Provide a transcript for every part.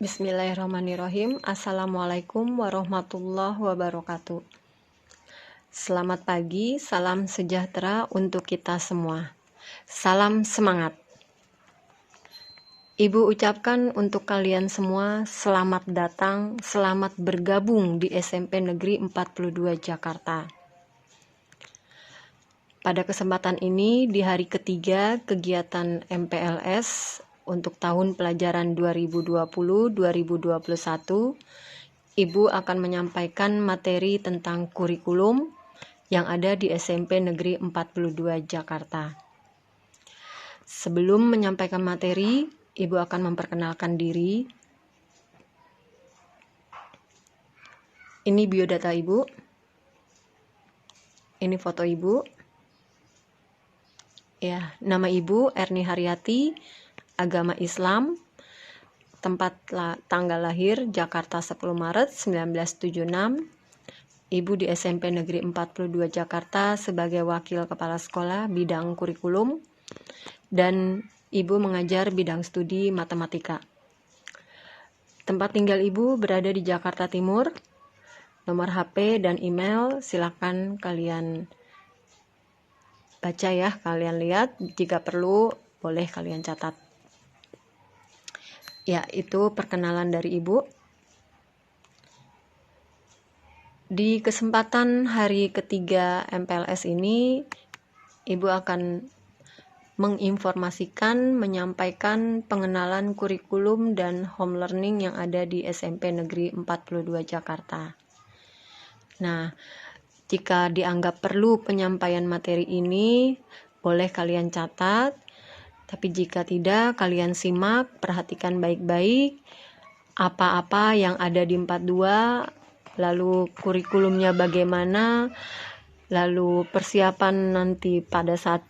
Bismillahirrahmanirrahim. Assalamualaikum warahmatullahi wabarakatuh. Selamat pagi, salam sejahtera untuk kita semua. Salam semangat. Ibu ucapkan untuk kalian semua selamat datang, selamat bergabung di SMP Negeri 42 Jakarta. Pada kesempatan ini, di hari ketiga kegiatan MPLS untuk tahun pelajaran 2020-2021, Ibu akan menyampaikan materi tentang kurikulum yang ada di SMP Negeri 42 Jakarta. Sebelum menyampaikan materi, Ibu akan memperkenalkan diri. Ini biodata Ibu. Ini foto Ibu. Ya, nama Ibu Erni Haryati, agama Islam, tempat tanggal lahir Jakarta 10 Maret 1976. Ibu di SMP Negeri 42 Jakarta sebagai wakil kepala sekolah bidang kurikulum, dan Ibu mengajar bidang studi matematika. Tempat tinggal Ibu berada di Jakarta Timur. Nomor HP dan email silakan kalian baca ya, kalian lihat, jika perlu boleh kalian catat. Ya, itu perkenalan dari Ibu. Di kesempatan hari ketiga MPLS ini, Ibu akan menginformasikan, menyampaikan pengenalan kurikulum dan home learning yang ada di SMP Negeri 42 Jakarta. Nah, jika dianggap perlu penyampaian materi ini, boleh kalian catat. Tapi jika tidak, kalian simak, perhatikan baik-baik apa-apa yang ada di 42, lalu kurikulumnya bagaimana, lalu persiapan nanti pada saat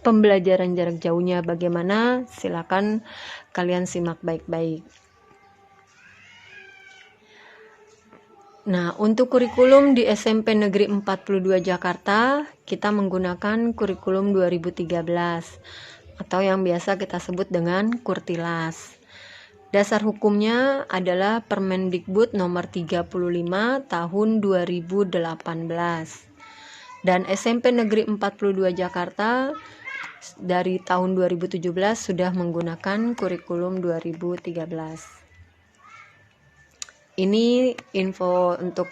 pembelajaran jarak jauhnya bagaimana, silakan kalian simak baik-baik. Nah, untuk kurikulum di SMP Negeri 42 Jakarta, kita menggunakan kurikulum 2013 atau yang biasa kita sebut dengan Kurtilas. Dasar hukumnya adalah Permendikbud nomor 35 tahun 2018. Dan SMP Negeri 42 Jakarta dari tahun 2017 sudah menggunakan kurikulum 2013. Ini info untuk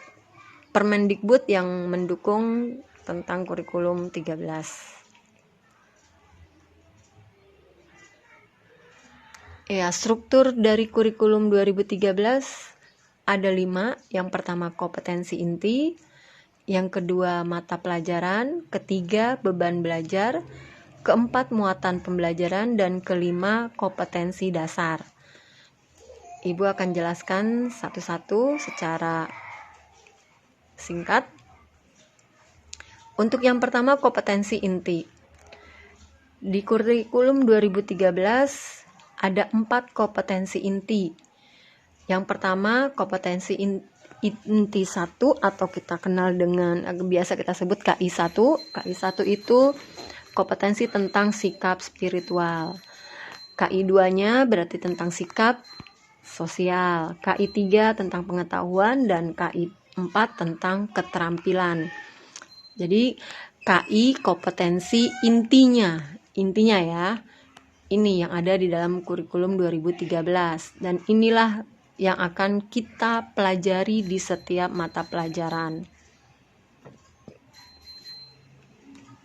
Permendikbud yang mendukung tentang kurikulum 13. Ya, struktur dari kurikulum 2013 ada 5. Yang pertama kompetensi inti, yang kedua mata pelajaran, ketiga beban belajar, keempat muatan pembelajaran, dan kelima kompetensi dasar. Ibu akan jelaskan satu-satu secara singkat. Untuk yang pertama kompetensi inti. Di kurikulum 2013 ada 4 kompetensi inti. Yang pertama kompetensi inti 1 atau kita kenal dengan biasa kita sebut KI1. KI1 itu kompetensi tentang sikap spiritual. KI2-nya berarti tentang sikap sosial. KI3 tentang pengetahuan dan KI4 tentang keterampilan. Jadi KI kompetensi intinya ya. Ini yang ada di dalam kurikulum 2013 dan inilah yang akan kita pelajari di setiap mata pelajaran.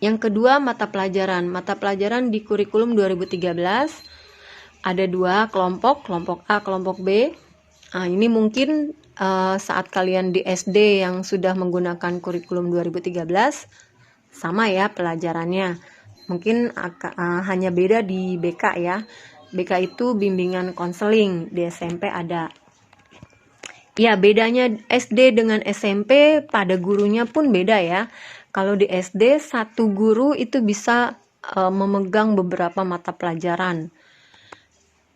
Yang kedua, mata pelajaran. Mata pelajaran di kurikulum 2013 ada 2 kelompok, kelompok A, kelompok B. Nah, ini mungkin saat kalian di SD yang sudah menggunakan kurikulum 2013 sama ya pelajarannya. Mungkin hanya beda di BK ya. BK itu bimbingan konseling, di SMP ada. Ya, bedanya SD dengan SMP pada gurunya pun beda ya. Kalau di SD satu guru itu bisa memegang beberapa mata pelajaran.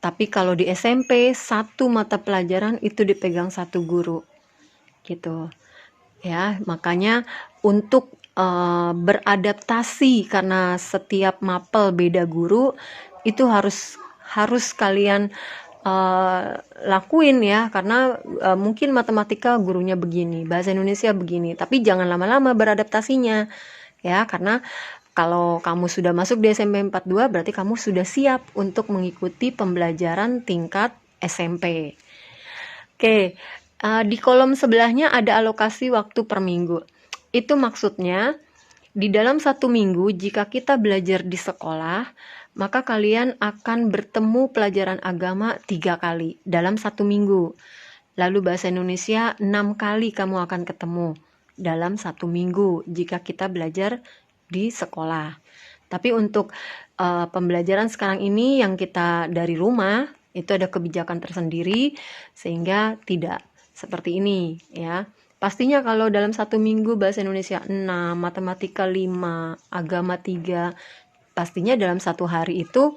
Tapi kalau di SMP satu mata pelajaran itu dipegang satu guru. Gitu. Ya, makanya untuk beradaptasi karena setiap mapel beda guru, itu harus kalian lakuin ya, karena mungkin matematika gurunya begini, bahasa Indonesia begini, tapi jangan lama-lama beradaptasinya ya, karena kalau kamu sudah masuk di SMP 42 berarti kamu sudah siap untuk mengikuti pembelajaran tingkat SMP. Oke, di kolom sebelahnya ada alokasi waktu per minggu. Itu maksudnya di dalam 1 minggu jika kita belajar di sekolah, maka kalian akan bertemu pelajaran agama 3 kali dalam 1 minggu. Lalu bahasa Indonesia 6 kali kamu akan ketemu dalam 1 minggu jika kita belajar di sekolah. Tapi untuk pembelajaran sekarang ini yang kita dari rumah, itu ada kebijakan tersendiri sehingga tidak seperti ini ya. Pastinya kalau dalam 1 minggu bahasa Indonesia 6, matematika 5, agama 3, pastinya dalam 1 hari itu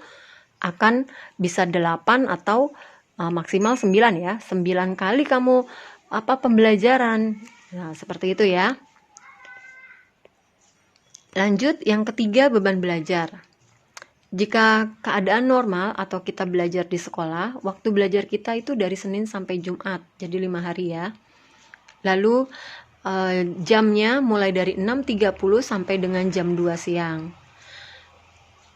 akan bisa 8 atau maksimal 9 ya. 9 kali kamu pembelajaran. Nah, seperti itu ya. Lanjut, yang ketiga, beban belajar. Jika keadaan normal atau kita belajar di sekolah, waktu belajar kita itu dari Senin sampai Jumat, jadi 5 hari ya. Lalu jamnya mulai dari 6.30 sampai dengan jam 2 siang.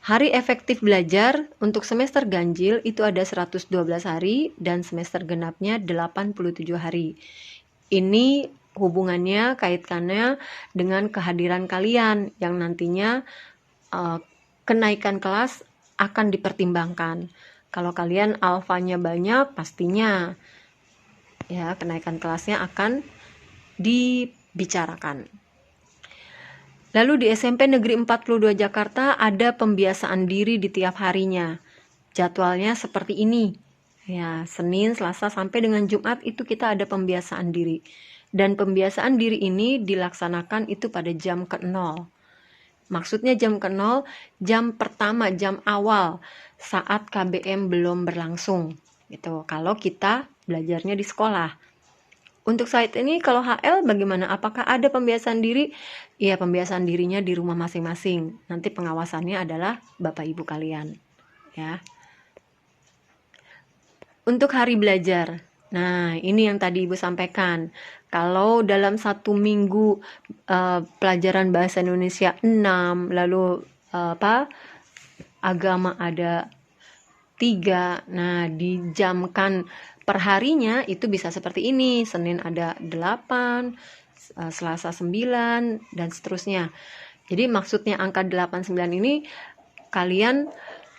Hari efektif belajar untuk semester ganjil itu ada 112 hari dan semester genapnya 87 hari. Ini hubungannya, kaitannya dengan kehadiran kalian yang nantinya kenaikan kelas akan dipertimbangkan. Kalau kalian alfanya banyak, pastinya ya kenaikan kelasnya akan dibicarakan. Lalu di SMP Negeri 42 Jakarta ada pembiasaan diri di tiap harinya. Jadwalnya seperti ini. Ya, Senin, Selasa sampai dengan Jumat itu kita ada pembiasaan diri. Dan pembiasaan diri ini dilaksanakan itu pada jam ke-0. Maksudnya jam ke-0, jam pertama, jam awal saat KBM belum berlangsung. Gitu. Kalau kita belajarnya di sekolah. Untuk saat ini kalau HL bagaimana? Apakah ada pembiasaan diri? Iya, pembiasaan dirinya di rumah masing-masing. Nanti pengawasannya adalah Bapak Ibu kalian. Ya. Untuk hari belajar. Nah, ini yang tadi Ibu sampaikan. Kalau dalam 1 minggu pelajaran bahasa Indonesia 6, lalu agama ada 3. Nah, dijamkan perharinya itu bisa seperti ini. Senin ada 8, Selasa 9, dan seterusnya. Jadi maksudnya angka 8, 9 ini kalian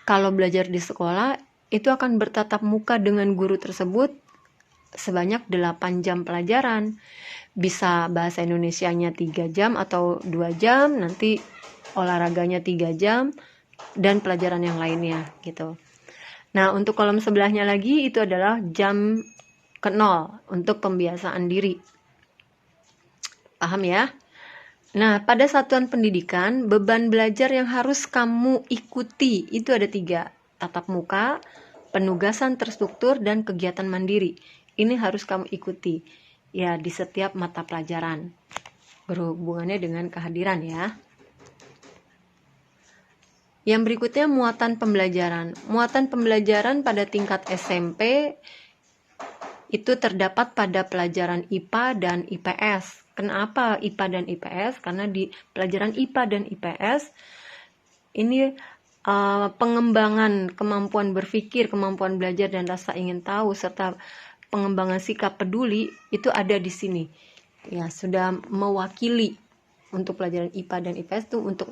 kalau belajar di sekolah itu akan bertatap muka dengan guru tersebut sebanyak 8 jam pelajaran. Bisa bahasa Indonesianya 3 jam atau 2 jam, nanti olahraganya 3 jam, dan pelajaran yang lainnya gitu. Nah, untuk kolom sebelahnya lagi itu adalah jam ke-0 untuk pembiasaan diri. Paham ya? Nah, pada satuan pendidikan, beban belajar yang harus kamu ikuti itu ada 3. Tatap muka, penugasan terstruktur, dan kegiatan mandiri. Ini harus kamu ikuti ya di setiap mata pelajaran. Berhubungannya dengan kehadiran ya. Yang berikutnya muatan pembelajaran. Muatan pembelajaran pada tingkat SMP itu terdapat pada pelajaran IPA dan IPS. Kenapa IPA dan IPS? Karena di pelajaran IPA dan IPS ini pengembangan kemampuan berpikir, kemampuan belajar dan rasa ingin tahu serta pengembangan sikap peduli itu ada di sini. Ya, sudah mewakili. Untuk pelajaran IPA dan IPS itu untuk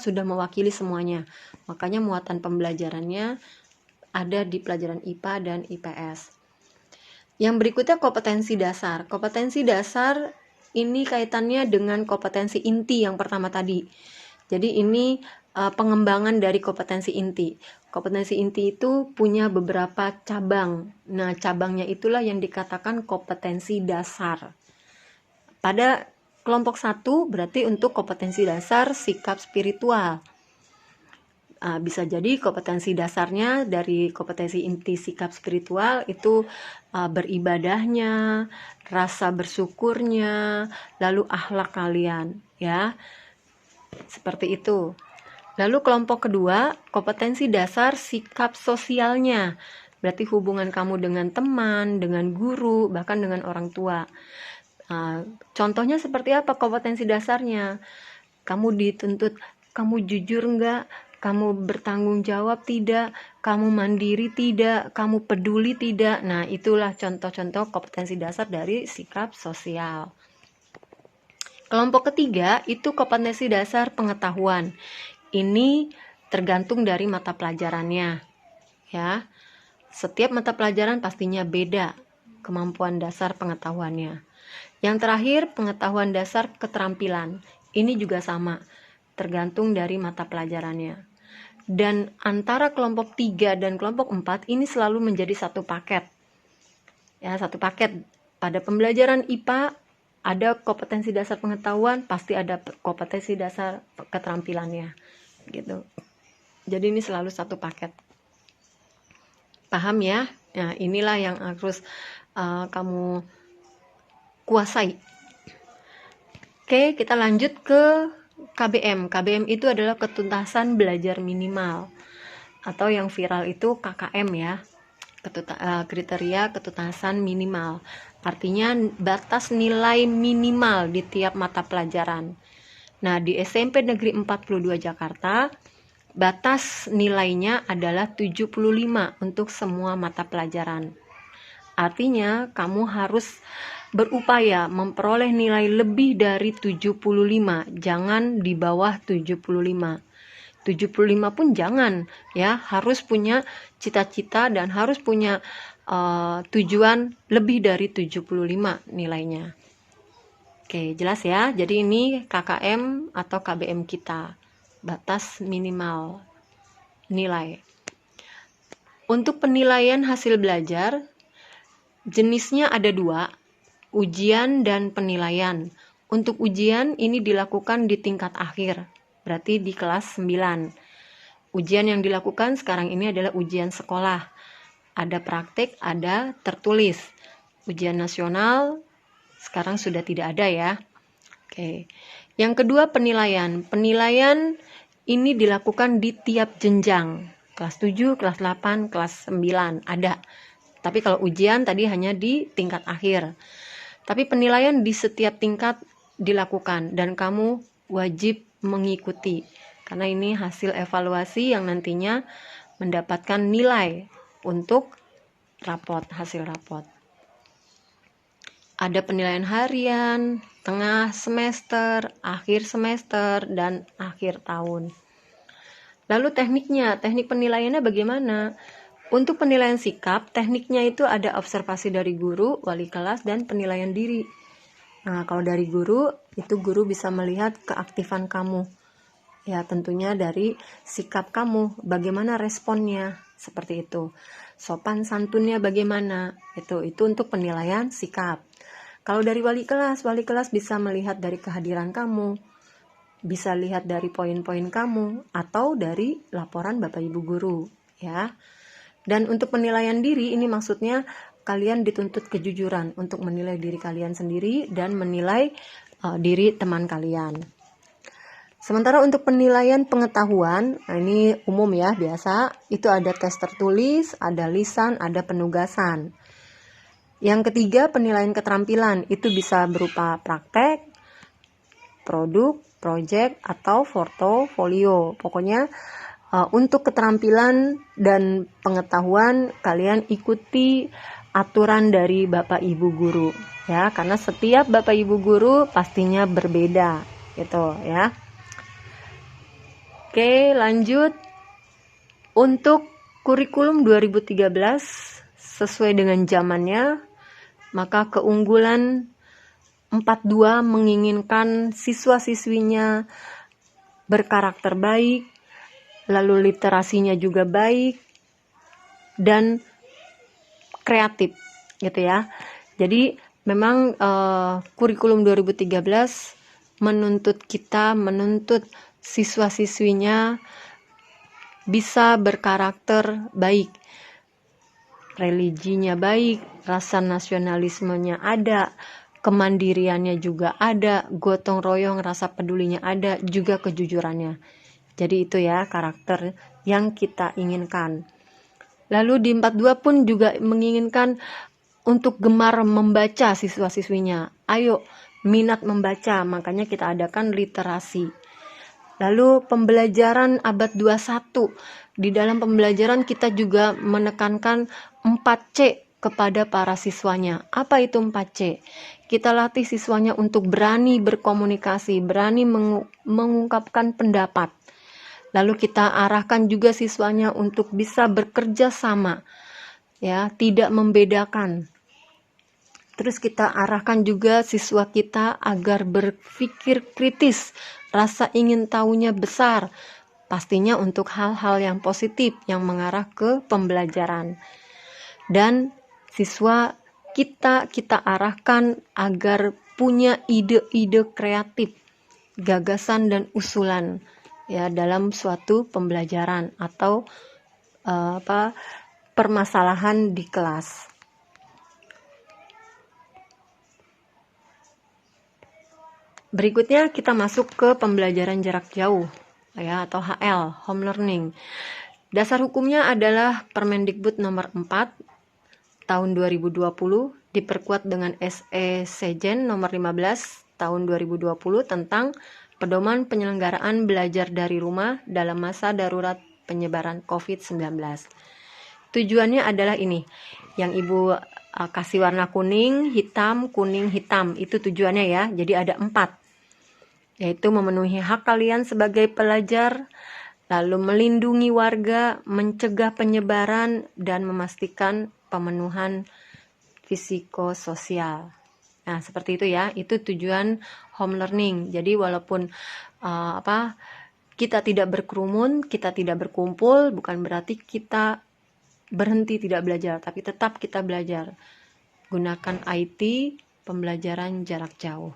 sudah mewakili semuanya. Makanya muatan pembelajarannya ada di pelajaran IPA dan IPS. Yang berikutnya kompetensi dasar. Kompetensi dasar ini kaitannya dengan kompetensi inti yang pertama tadi. Jadi ini pengembangan dari kompetensi inti. Kompetensi inti itu punya beberapa cabang. Nah, cabangnya itulah yang dikatakan kompetensi dasar. Pada kelompok 1 berarti untuk kompetensi dasar sikap spiritual. Bisa jadi kompetensi dasarnya dari kompetensi inti sikap spiritual itu beribadahnya, rasa bersyukurnya, lalu akhlak kalian, ya. Seperti itu. Lalu kelompok kedua, kompetensi dasar sikap sosialnya. Berarti hubungan kamu dengan teman, dengan guru, bahkan dengan orang tua. Contohnya seperti apa kompetensi dasarnya? Kamu dituntut, kamu jujur enggak? Kamu bertanggung jawab tidak? Kamu mandiri tidak? Kamu peduli tidak? Nah, itulah contoh-contoh kompetensi dasar dari sikap sosial. Kelompok ketiga itu kompetensi dasar pengetahuan. Ini tergantung dari mata pelajarannya. Ya. Setiap mata pelajaran pastinya beda kemampuan dasar pengetahuannya. Yang terakhir, pengetahuan dasar keterampilan. Ini juga sama, tergantung dari mata pelajarannya. Dan antara kelompok 3 dan kelompok 4 ini selalu menjadi satu paket. Ya, satu paket. Pada pembelajaran IPA ada kompetensi dasar pengetahuan, pasti ada kompetensi dasar keterampilannya. Gitu. Jadi ini selalu satu paket. Paham ya? Nah, inilah yang harus kamu kuasai. Oke, kita lanjut ke KBM. KBM itu adalah ketuntasan belajar minimal, atau yang viral itu KKM ya, kriteria ketuntasan minimal. Artinya batas nilai minimal di tiap mata pelajaran. Nah, di SMP Negeri 42 Jakarta, batas nilainya adalah 75 untuk semua mata pelajaran. Artinya, kamu harus berupaya memperoleh nilai lebih dari 75, jangan di bawah 75. 75 pun jangan, ya, harus punya cita-cita dan harus punya tujuan lebih dari 75 nilainya. Oke, jelas ya. Jadi ini KKM atau KBM kita, batas minimal nilai. Untuk penilaian hasil belajar, jenisnya ada 2, ujian dan penilaian. Untuk ujian ini dilakukan di tingkat akhir, berarti di kelas 9. Ujian yang dilakukan sekarang ini adalah ujian sekolah. Ada praktik, ada tertulis. Ujian nasional sekarang sudah tidak ada ya. Oke. Yang kedua penilaian. Penilaian ini dilakukan di tiap jenjang. Kelas 7, kelas 8, kelas 9 ada. Tapi kalau ujian tadi hanya di tingkat akhir. Tapi penilaian di setiap tingkat dilakukan dan kamu wajib mengikuti. Karena ini hasil evaluasi yang nantinya mendapatkan nilai untuk rapot, hasil rapot. Ada penilaian harian, tengah semester, akhir semester, dan akhir tahun. Lalu tekniknya, teknik penilaiannya bagaimana? Untuk penilaian sikap, tekniknya itu ada observasi dari guru, wali kelas, dan penilaian diri. Nah, kalau dari guru, itu guru bisa melihat keaktifan kamu. Ya, tentunya dari sikap kamu, bagaimana responnya, seperti itu. Sopan santunnya bagaimana, itu untuk penilaian sikap. Kalau dari wali kelas bisa melihat dari kehadiran kamu, bisa lihat dari poin-poin kamu, atau dari laporan Bapak Ibu guru, ya. Dan untuk penilaian diri, ini maksudnya kalian dituntut kejujuran untuk menilai diri kalian sendiri dan menilai diri teman kalian. Sementara untuk penilaian pengetahuan, nah ini umum ya, biasa, itu ada tes tertulis, ada lisan, ada penugasan. Yang ketiga, penilaian keterampilan, itu bisa berupa praktek, produk, project, atau portofolio. Pokoknya untuk keterampilan dan pengetahuan, kalian ikuti aturan dari Bapak Ibu guru, ya, karena setiap Bapak Ibu guru pastinya berbeda, gitu ya. Oke, lanjut. Untuk kurikulum 2013 sesuai dengan zamannya, maka keunggulan 42 menginginkan siswa-siswinya berkarakter baik, lalu literasinya juga baik, dan kreatif, gitu ya. Jadi memang kurikulum 2013 menuntut siswa-siswinya bisa berkarakter baik, religinya baik, rasa nasionalismenya ada, kemandiriannya juga ada, gotong royong, rasa pedulinya ada, juga kejujurannya. Jadi itu ya karakter yang kita inginkan. Lalu di 42 pun juga menginginkan untuk gemar membaca siswa-siswinya. Ayo, minat membaca, makanya kita adakan literasi. Lalu pembelajaran abad 21. Di dalam pembelajaran kita juga menekankan 4C kepada para siswanya. Apa itu 4C? Kita latih siswanya untuk berani berkomunikasi, berani mengungkapkan pendapat. Lalu kita arahkan juga siswanya untuk bisa bekerja sama, ya, tidak membedakan. Terus kita arahkan juga siswa kita agar berpikir kritis, rasa ingin tahunya besar, pastinya untuk hal-hal yang positif yang mengarah ke pembelajaran. Dan siswa kita arahkan agar punya ide-ide kreatif, gagasan dan usulan, ya, dalam suatu pembelajaran atau permasalahan di kelas. Berikutnya kita masuk ke pembelajaran jarak jauh, ya, atau HL, home learning. Dasar hukumnya adalah Permendikbud nomor 4 tahun 2020, diperkuat dengan SE Sejen nomor 15 tahun 2020 tentang pedoman penyelenggaraan belajar dari rumah dalam masa darurat penyebaran COVID-19. Tujuannya adalah ini, yang Ibu kasih warna kuning, hitam, kuning, hitam. Itu tujuannya ya, jadi ada 4. Yaitu memenuhi hak kalian sebagai pelajar, lalu melindungi warga, mencegah penyebaran, dan memastikan pemenuhan psikososial. Nah, seperti itu ya, itu tujuan home learning. Jadi walaupun kita tidak berkerumun, kita tidak berkumpul, bukan berarti kita berhenti tidak belajar, tapi tetap kita belajar. Gunakan IT, pembelajaran jarak jauh.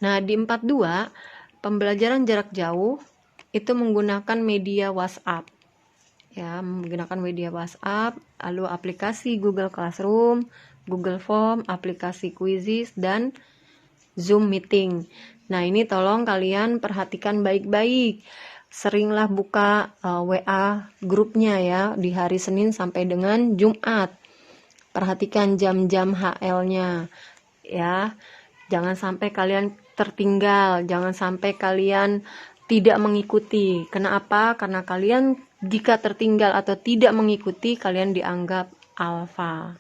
Nah, di 42, pembelajaran jarak jauh itu menggunakan media WhatsApp. Ya, menggunakan media WhatsApp, lalu aplikasi Google Classroom, Google Form, aplikasi Quizzes, dan Zoom Meeting. Nah, ini tolong kalian perhatikan baik-baik. Seringlah buka WA grupnya ya, di hari Senin sampai dengan Jumat. Perhatikan jam-jam HL-nya ya. Jangan sampai kalian tertinggal, jangan sampai kalian tidak mengikuti. Kenapa? Karena kalian jika tertinggal atau tidak mengikuti, kalian dianggap alfa.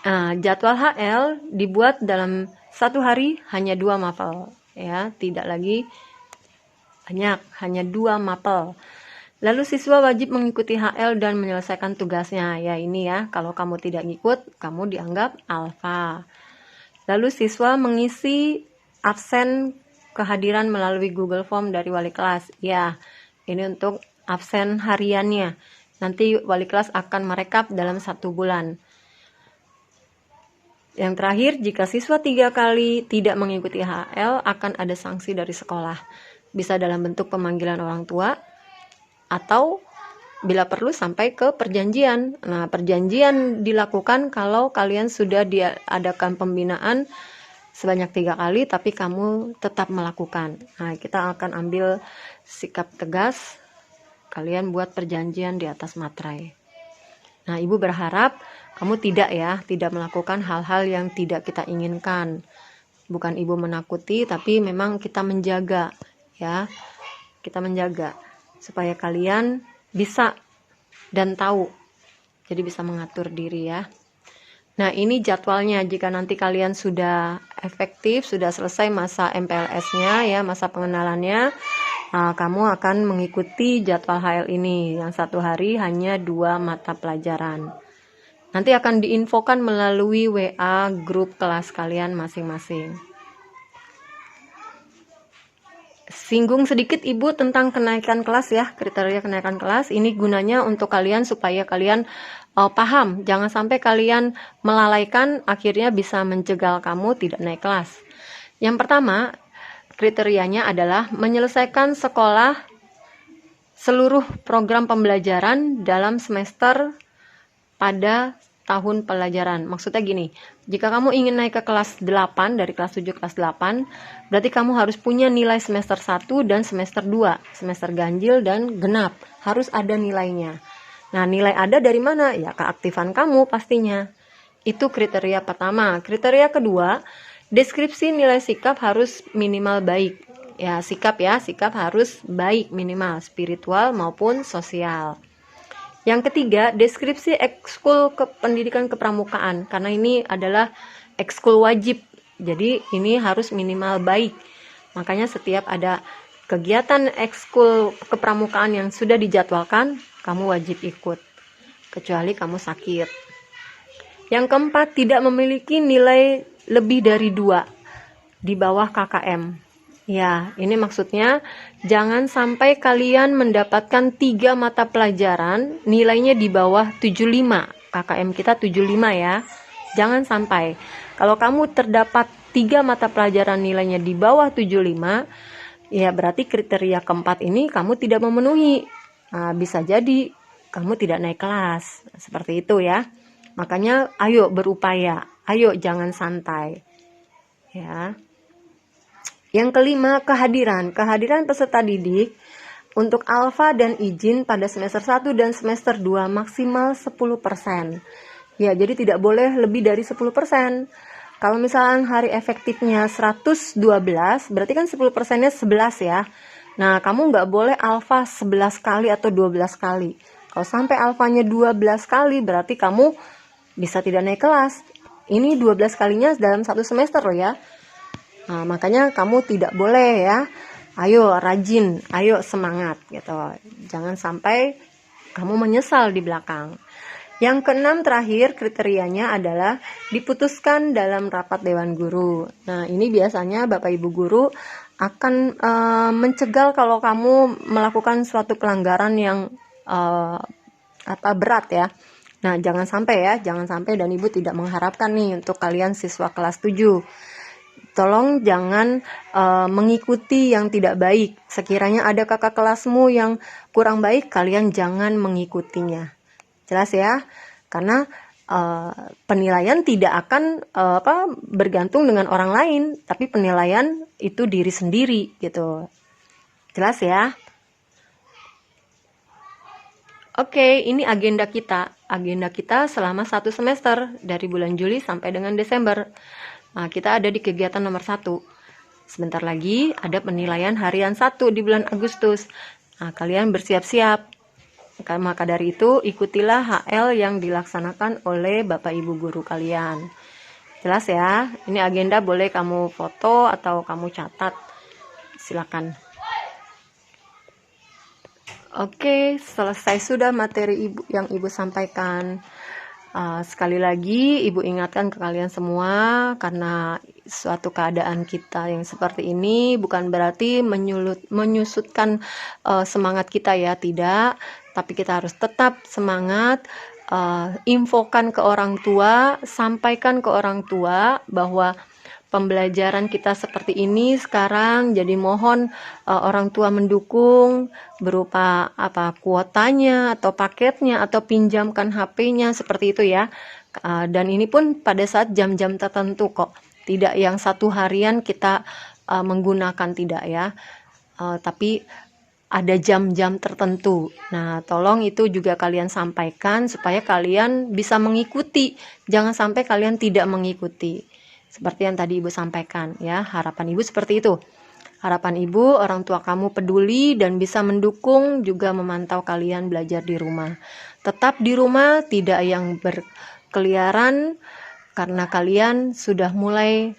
Nah, jadwal HL dibuat dalam satu hari hanya 2 mapel ya, tidak lagi banyak, hanya 2 mapel. Lalu siswa wajib mengikuti HL dan menyelesaikan tugasnya. Ya ini ya, kalau kamu tidak ngikut, kamu dianggap alfa. Lalu siswa mengisi absen kehadiran melalui Google Form dari wali kelas. Ya, ini untuk absen hariannya. Nanti wali kelas akan merekap dalam 1 bulan. Yang terakhir, jika siswa 3 kali tidak mengikuti HL, akan ada sanksi dari sekolah. Bisa dalam bentuk pemanggilan orang tua, atau bila perlu sampai ke perjanjian. Nah, perjanjian dilakukan kalau kalian sudah diadakan pembinaan sebanyak 3 kali, tapi kamu tetap melakukan. Nah, kita akan ambil sikap tegas, kalian buat perjanjian di atas materai. Nah, Ibu berharap kamu tidak melakukan hal-hal yang tidak kita inginkan. Bukan Ibu menakuti, tapi memang kita menjaga, ya. Kita menjaga supaya kalian bisa dan tahu. Jadi bisa mengatur diri ya. Nah, ini jadwalnya. Jika nanti kalian sudah efektif, sudah selesai masa MPLS-nya ya, masa pengenalannya, kamu akan mengikuti jadwal HL ini. Yang 1 hari hanya 2 mata pelajaran. Nanti akan diinfokan melalui WA grup kelas kalian masing-masing. Singgung sedikit Ibu tentang kenaikan kelas ya, kriteria kenaikan kelas. Ini gunanya untuk kalian supaya kalian paham. Jangan sampai kalian melalaikan, akhirnya bisa menjegal kamu tidak naik kelas. Yang pertama, kriterianya adalah menyelesaikan sekolah seluruh program pembelajaran dalam semester pada tahun pelajaran. Maksudnya gini, jika kamu ingin naik ke kelas 8, dari kelas 7 kelas 8, berarti kamu harus punya nilai semester 1 dan semester 2, semester ganjil dan genap. Harus ada nilainya. Nah, nilai ada dari mana? Ya, keaktifan kamu pastinya. Itu kriteria pertama. Kriteria kedua, deskripsi nilai sikap harus minimal baik. Ya, sikap harus baik minimal, spiritual maupun sosial. Yang ketiga, deskripsi ekskul pendidikan kepramukaan, karena ini adalah ekskul wajib. Jadi ini harus minimal baik. Makanya setiap ada kegiatan ekskul kepramukaan yang sudah dijadwalkan, kamu wajib ikut, kecuali kamu sakit. Yang keempat, tidak memiliki nilai lebih dari 2 di bawah KKM. Ya, ini maksudnya jangan sampai kalian mendapatkan 3 mata pelajaran nilainya di bawah 75. KKM kita 75 ya. Jangan sampai. Kalau kamu terdapat 3 mata pelajaran nilainya di bawah 75, ya berarti kriteria keempat ini kamu tidak memenuhi. Nah, bisa jadi kamu tidak naik kelas. Seperti itu ya. Makanya ayo berupaya. Ayo jangan santai. Ya. Yang kelima, kehadiran peserta didik untuk alfa dan izin pada semester 1 dan semester 2 maksimal 10%. Ya, jadi tidak boleh lebih dari 10%. Kalau misalnya hari efektifnya 112, berarti kan 10%-nya 11 ya. Nah, kamu nggak boleh alfa 11 kali atau 12 kali. Kalau sampai alfanya 12 kali, berarti kamu bisa tidak naik kelas. Ini 12 kalinya dalam satu semester loh ya. Nah, makanya kamu tidak boleh ya. Ayo rajin, ayo semangat gitu. Jangan sampai kamu menyesal di belakang. Yang keenam terakhir kriterianya adalah diputuskan dalam rapat dewan guru. Nah, ini biasanya Bapak Ibu guru akan mencegal kalau kamu melakukan suatu pelanggaran yang berat ya. Nah, jangan sampai dan Ibu tidak mengharapkan nih untuk kalian siswa kelas 7. Tolong jangan mengikuti yang tidak baik. Sekiranya ada kakak kelasmu yang kurang baik, kalian jangan mengikutinya. Jelas ya? Karena penilaian tidak akan bergantung dengan orang lain, tapi penilaian itu diri sendiri gitu. Jelas ya? Oke, ini agenda kita. Agenda kita selama 1 semester dari bulan Juli sampai dengan Desember. Nah, kita ada di kegiatan nomor 1. Sebentar lagi ada penilaian harian 1 di bulan Agustus. Nah, kalian bersiap-siap. Maka dari itu, ikutilah HL yang dilaksanakan oleh Bapak Ibu guru kalian. Jelas ya? Ini agenda boleh kamu foto atau kamu catat. Silakan. Oke, selesai sudah materi yang Ibu sampaikan. Sekali lagi Ibu ingatkan ke kalian semua, karena suatu keadaan kita yang seperti ini bukan berarti menyusutkan semangat kita ya, tidak. Tapi kita harus tetap semangat, infokan ke orang tua, sampaikan ke orang tua bahwa pembelajaran kita seperti ini sekarang, jadi mohon orang tua mendukung berupa kuotanya atau paketnya atau pinjamkan HP-nya seperti itu ya. Dan ini pun pada saat jam-jam tertentu kok, tidak yang 1 harian kita menggunakan, tidak ya. Tapi ada jam-jam tertentu. Nah, tolong itu juga kalian sampaikan supaya kalian bisa mengikuti. Jangan sampai kalian tidak mengikuti. Seperti yang tadi Ibu sampaikan ya, harapan Ibu seperti itu. Harapan Ibu, orang tua kamu peduli dan bisa mendukung, juga memantau kalian belajar di rumah. Tetap di rumah, tidak yang berkeliaran, karena kalian sudah mulai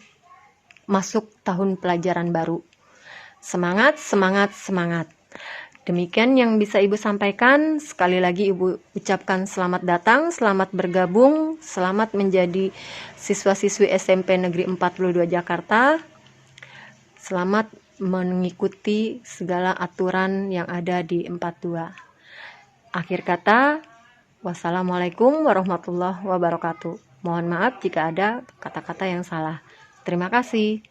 masuk tahun pelajaran baru. Semangat, semangat, semangat. Demikian yang bisa Ibu sampaikan. Sekali lagi Ibu ucapkan selamat datang, selamat bergabung, selamat menjadi siswa-siswi SMP Negeri 42 Jakarta. Selamat mengikuti segala aturan yang ada di 42. Akhir kata, wassalamualaikum warahmatullahi wabarakatuh. Mohon maaf jika ada kata-kata yang salah. Terima kasih.